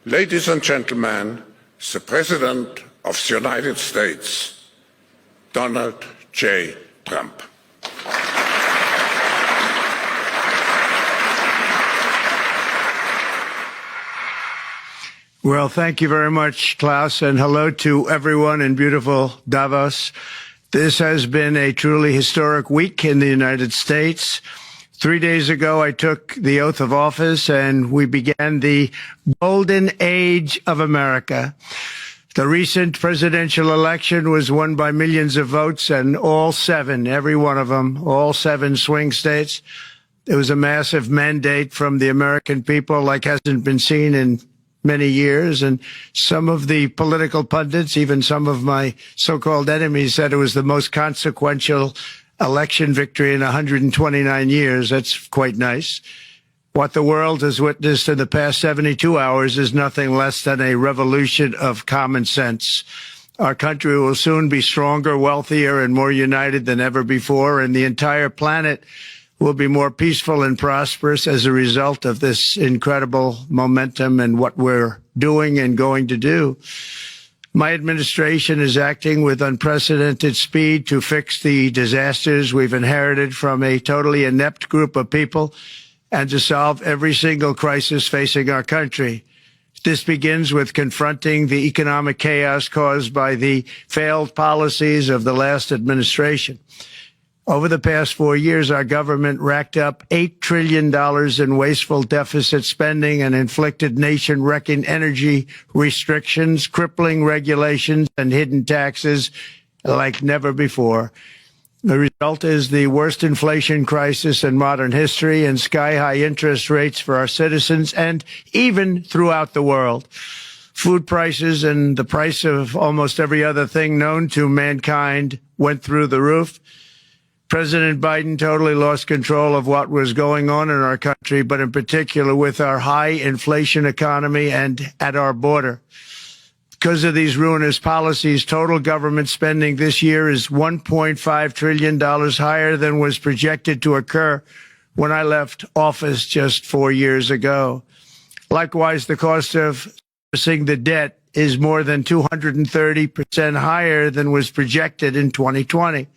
Ladies and gentlemen, the President of the United States, Donald J. Trump. Well, thank you very much, Klaus, and hello to everyone in beautiful Davos. This has been a truly historic week in the United States. 3 days ago, I took the oath of office, and we began the golden age of America. The recent presidential election was won by millions of votes, and all seven, every one of them, all seven swing states. It was a massive mandate from the American people like hasn't been seen in many years, and some of the political pundits, even some of my so-called enemies, said it was the most consequential election victory in 129 years. That's quite nice. What the world has witnessed in the past 72 hours is nothing less than a revolution of common sense. Our country will soon be stronger, wealthier, and more united than ever before, and the entire planet will be more peaceful and prosperous as a result of this incredible momentum and what we're doing and going to do. My administration is acting with unprecedented speed to fix the disasters we've inherited from a totally inept group of people and to solve every single crisis facing our country. This begins with confronting the economic chaos caused by the failed policies of the last administration. Over the past 4 years, our government racked up $8 trillion in wasteful deficit spending and inflicted nation-wrecking energy restrictions, crippling regulations, and hidden taxes like never before. The result is the worst inflation crisis in modern history and sky-high interest rates for our citizens and even throughout the world. Food prices and the price of almost every other thing known to mankind went through the roof. President Biden totally lost control of what was going on in our country, but in particular with our high inflation economy and at our border. Because of these ruinous policies, total government spending this year is $1.5 trillion higher than was projected to occur when I left office just 4 years ago. Likewise, the cost of servicing the debt is more than 230% higher than was projected in 2020.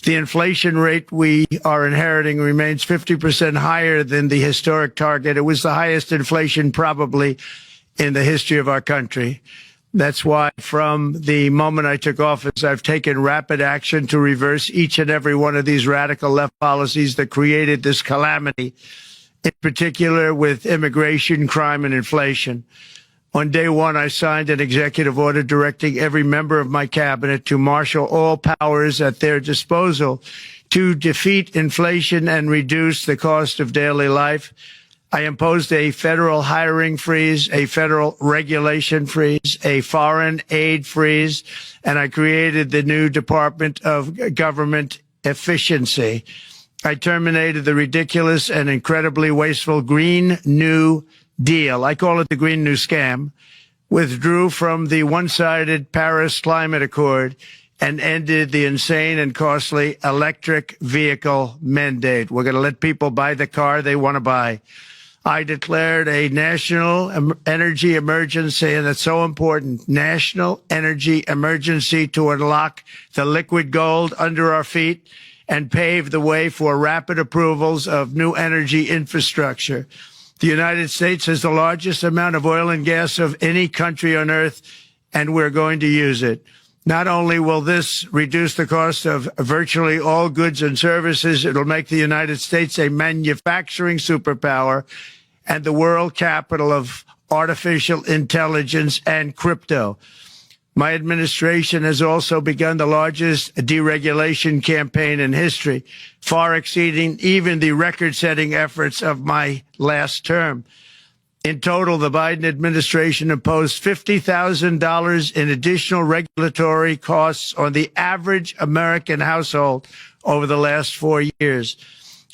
The inflation rate we are inheriting remains 50% higher than the historic target. It was the highest inflation probably in the history of our country. That's why from the moment I took office, I've taken rapid action to reverse each and every one of these radical left policies that created this calamity, in particular with immigration, crime, and inflation. On day one, I signed an executive order directing every member of my cabinet to marshal all powers at their disposal to defeat inflation and reduce the cost of daily life. I imposed a federal hiring freeze, a federal regulation freeze, a foreign aid freeze, and I created the new Department of Government Efficiency. I terminated the ridiculous and incredibly wasteful Green New Deal. I call it the Green New Scam, withdrew from the one-sided Paris Climate Accord, and ended the insane and costly electric vehicle mandate. We're going to let people buy the car they want to buy. I declared a national energy emergency, and it's so important, national energy emergency to unlock the liquid gold under our feet and pave the way for rapid approvals of new energy infrastructure. The United States has the largest amount of oil and gas of any country on earth, and we're going to use it. Not only will this reduce the cost of virtually all goods and services, it'll make the United States a manufacturing superpower and the world capital of artificial intelligence and crypto. My administration has also begun the largest deregulation campaign in history, far exceeding even the record-setting efforts of my last term. In total, the Biden administration imposed $50,000 in additional regulatory costs on the average American household over the last 4 years.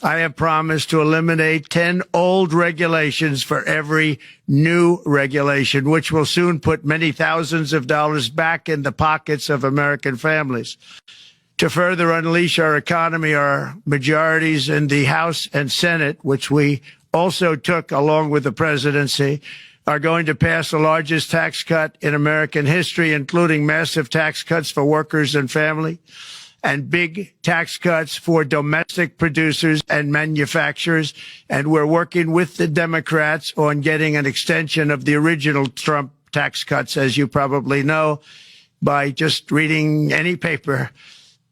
I have promised to eliminate 10 old regulations for every new regulation, which will soon put many thousands of dollars back in the pockets of American families. To further unleash our economy, our majorities in the House and Senate, which we also took along with the presidency, are going to pass the largest tax cut in American history, including massive tax cuts for workers and family, and big tax cuts for domestic producers and manufacturers. And we're working with the Democrats on getting an extension of the original Trump tax cuts, as you probably know, by just reading any paper.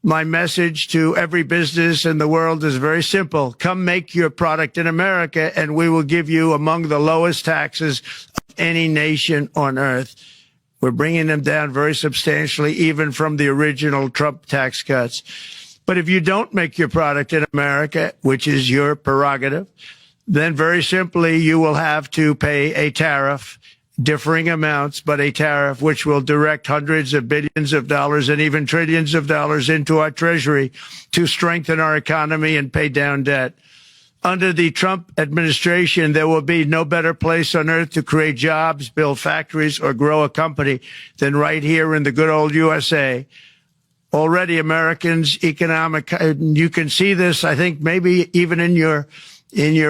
My message to every business in the world is very simple. Come make your product in America, and we will give you among the lowest taxes of any nation on earth. We're bringing them down very substantially, even from the original Trump tax cuts. But if you don't make your product in America, which is your prerogative, then very simply you will have to pay a tariff, differing amounts, but a tariff which will direct hundreds of billions of dollars and even trillions of dollars into our treasury to strengthen our economy and pay down debt. Under the Trump administration, there will be no better place on earth to create jobs, build factories, or grow a company than right here in the good old USA. Already Americans' you can see this, I think, maybe even in your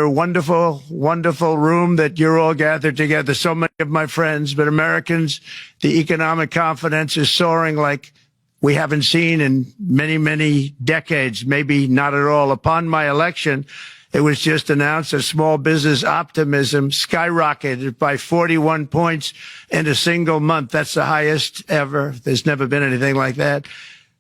wonderful, wonderful room that you're all gathered together, so many of my friends, but Americans, the economic confidence is soaring like we haven't seen in many, many decades, maybe not at all. Upon my election, it was just announced that small business optimism skyrocketed by 41 points in a single month. That's the highest ever. There's never been anything like that.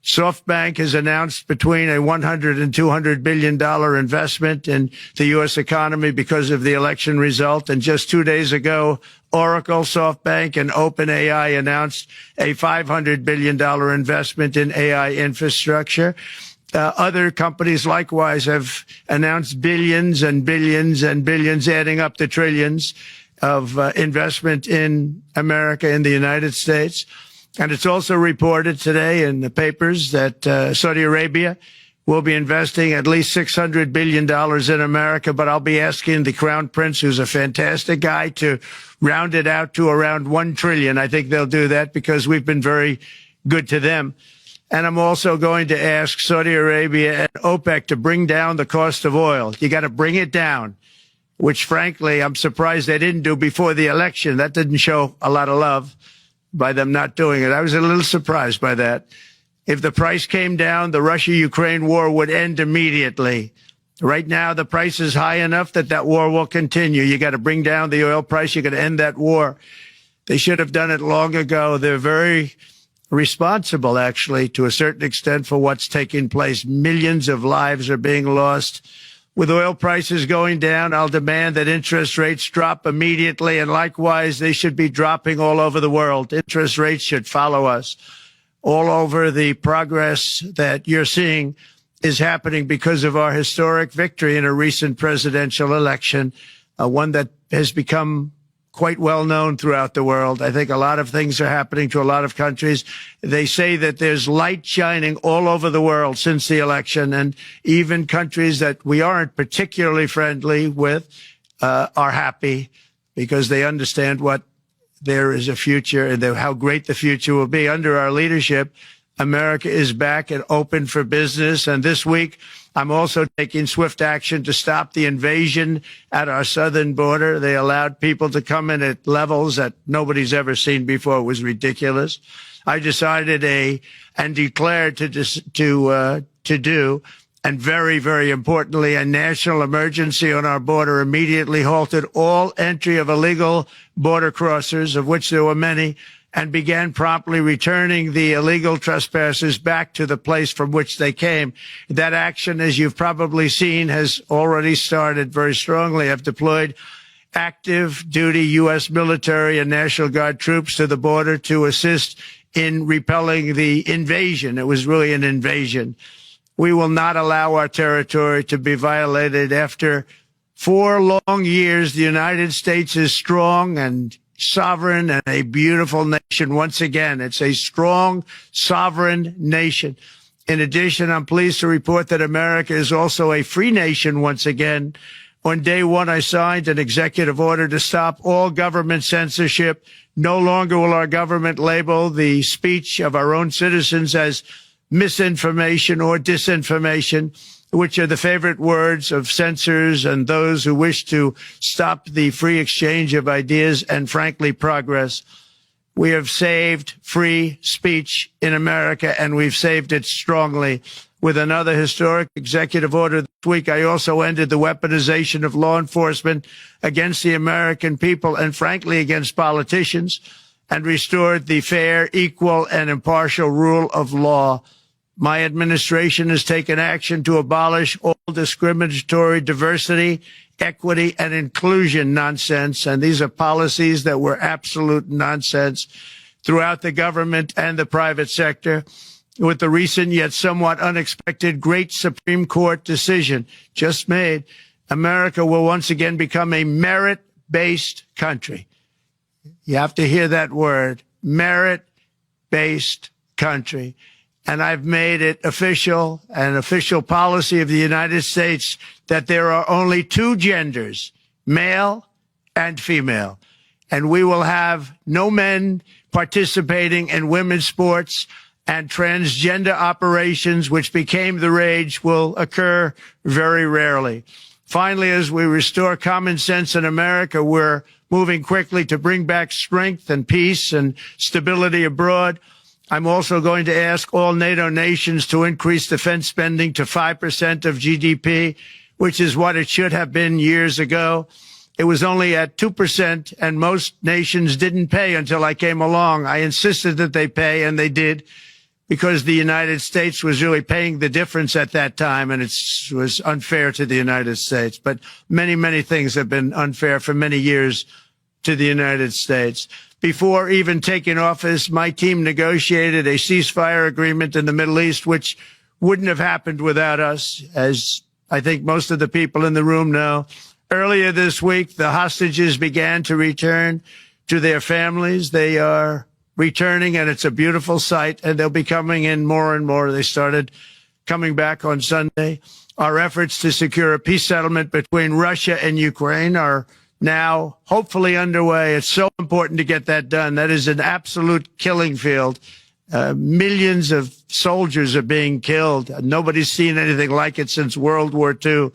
SoftBank has announced between a $100 and $200 billion investment in the U.S. economy because of the election result. And just 2 days ago, Oracle, SoftBank, and OpenAI announced a $500 billion investment in AI infrastructure. Other companies likewise have announced billions and billions and billions, adding up to trillions of investment in America, in the United States. And it's also reported today in the papers that Saudi Arabia will be investing at least $600 billion in America. But I'll be asking the Crown Prince, who's a fantastic guy, to round it out to around $1 trillion. I think they'll do that because we've been very good to them. And I'm also going to ask Saudi Arabia and OPEC to bring down the cost of oil. You got to bring it down, which, frankly, I'm surprised they didn't do before the election. That didn't show a lot of love by them not doing it. I was a little surprised by that. If the price came down, the Russia-Ukraine war would end immediately. Right now, the price is high enough that that war will continue. You got to bring down the oil price. You got to end that war. They should have done it long ago. They're very responsible, actually, to a certain extent, for what's taking place. Millions of lives are being lost. With oil prices going down, I'll demand that interest rates drop immediately, and likewise, they should be dropping all over the world. Interest rates should follow us. All over, the progress that you're seeing is happening because of our historic victory in a recent presidential election, one that has become quite well known throughout the world. I think a lot of things are happening to a lot of countries. They say that there's light shining all over the world since the election, and even countries that we aren't particularly friendly with are happy because they understand what there is a future and how great the future will be. Under our leadership, America is back and open for business. And this week, I'm also taking swift action to stop the invasion at our southern border. They allowed people to come in at levels that nobody's ever seen before. It was ridiculous. I decided and declared to do, and very, very importantly, a national emergency on our border, immediately halted all entry of illegal border crossers, of which there were many, and began promptly returning the illegal trespassers back to the place from which they came. That action, as you've probably seen, has already started very strongly. I've deployed active duty U.S. military and National Guard troops to the border to assist in repelling the invasion. It was really an invasion. We will not allow our territory to be violated. After 4 long years, the United States is strong and sovereign and a beautiful nation. Once again, it's a strong, sovereign nation. In addition, I'm pleased to report that America is also a free nation once again. On day one, I signed an executive order to stop all government censorship. No longer will our government label the speech of our own citizens as misinformation or disinformation. which are the favorite words of censors and those who wish to stop the free exchange of ideas and, frankly, progress. We have saved free speech in America, and we've saved it strongly. With another historic executive order this week, I also ended the weaponization of law enforcement against the American people and, frankly, against politicians, and restored the fair, equal, and impartial rule of law. My administration has taken action to abolish all discriminatory diversity, equity, and inclusion nonsense. And these are policies that were absolute nonsense throughout the government and the private sector. With the recent yet somewhat unexpected great Supreme Court decision just made, America will once again become a merit-based country. You have to hear that word, merit-based country. And I've made it official, an official policy of the United States, that there are only two genders, male and female. And we will have no men participating in women's sports, and transgender operations, which became the rage, will occur very rarely. Finally, as we restore common sense in America, we're moving quickly to bring back strength and peace and stability abroad. I'm also going to ask all NATO nations to increase defense spending to 5% of GDP, which is what it should have been years ago. It was only at 2%, and most nations didn't pay until I came along. I insisted that they pay, and they did, because the United States was really paying the difference at that time, and it was unfair to the United States. But many, many things have been unfair for many years to the United States. Before even taking office, my team negotiated a ceasefire agreement in the Middle East, which wouldn't have happened without us, as I think most of the people in the room know. Earlier this week, the hostages began to return to their families. They are returning, and it's a beautiful sight, and they'll be coming in more and more. They started coming back on Sunday. Our efforts to secure a peace settlement between Russia and Ukraine are now hopefully underway. It's so important to get that done. That is an absolute killing field. Millions of soldiers are being killed. Nobody's seen anything like it since World War II.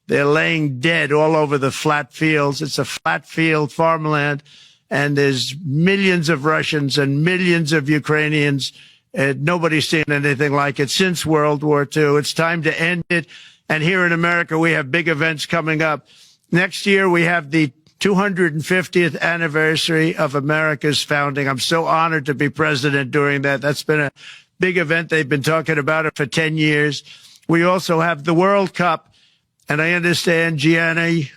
They're laying dead all over the flat fields. It's a flat field farmland. And there's millions of Russians and millions of Ukrainians. Nobody's seen anything like it since World War II. It's time to end it. And here in America, we have big events coming up. Next year, we have the 250th anniversary of America's founding. I'm so honored to be president during that. That's been a big event. They've been talking about it for 10 years. We also have the World Cup. And I understand Gianni's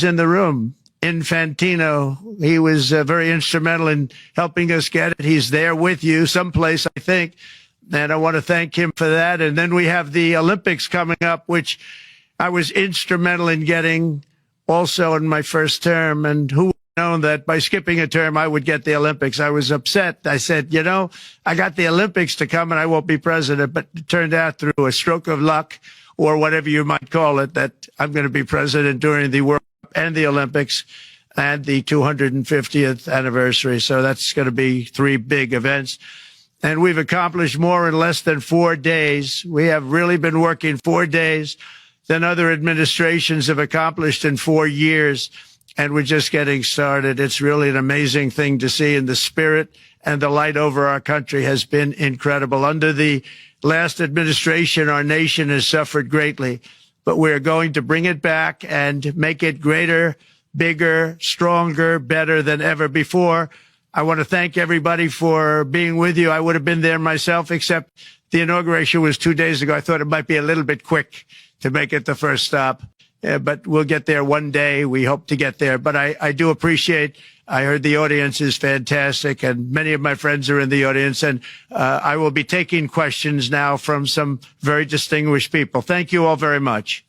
in the room. Infantino, he was very instrumental in helping us get it. He's there with you someplace, I think, and I want to thank him for that. And then we have the Olympics coming up, which I was instrumental in getting also in my first term. And who would have known that by skipping a term, I would get the Olympics? I was upset. I said, I got the Olympics to come and I won't be president. But it turned out through a stroke of luck, or whatever you might call it, that I'm going to be president during the World Cup and the Olympics and the 250th anniversary. So that's going to be three big events. And we've accomplished more in less than 4 days. We have really been working 4 days than other administrations have accomplished in 4 years. And we're just getting started. It's really an amazing thing to see. And the spirit and the light over our country has been incredible. Under the last administration, our nation has suffered greatly, but we're going to bring it back and make it greater, bigger, stronger, better than ever before. I want to thank everybody for being with you. I would have been there myself, except the inauguration was 2 days ago. I thought it might be a little bit quick to make it the first stop, but we'll get there one day. We hope to get there. But I do appreciate, I heard the audience is fantastic, and many of my friends are in the audience, and I will be taking questions now from some very distinguished people. Thank you all very much.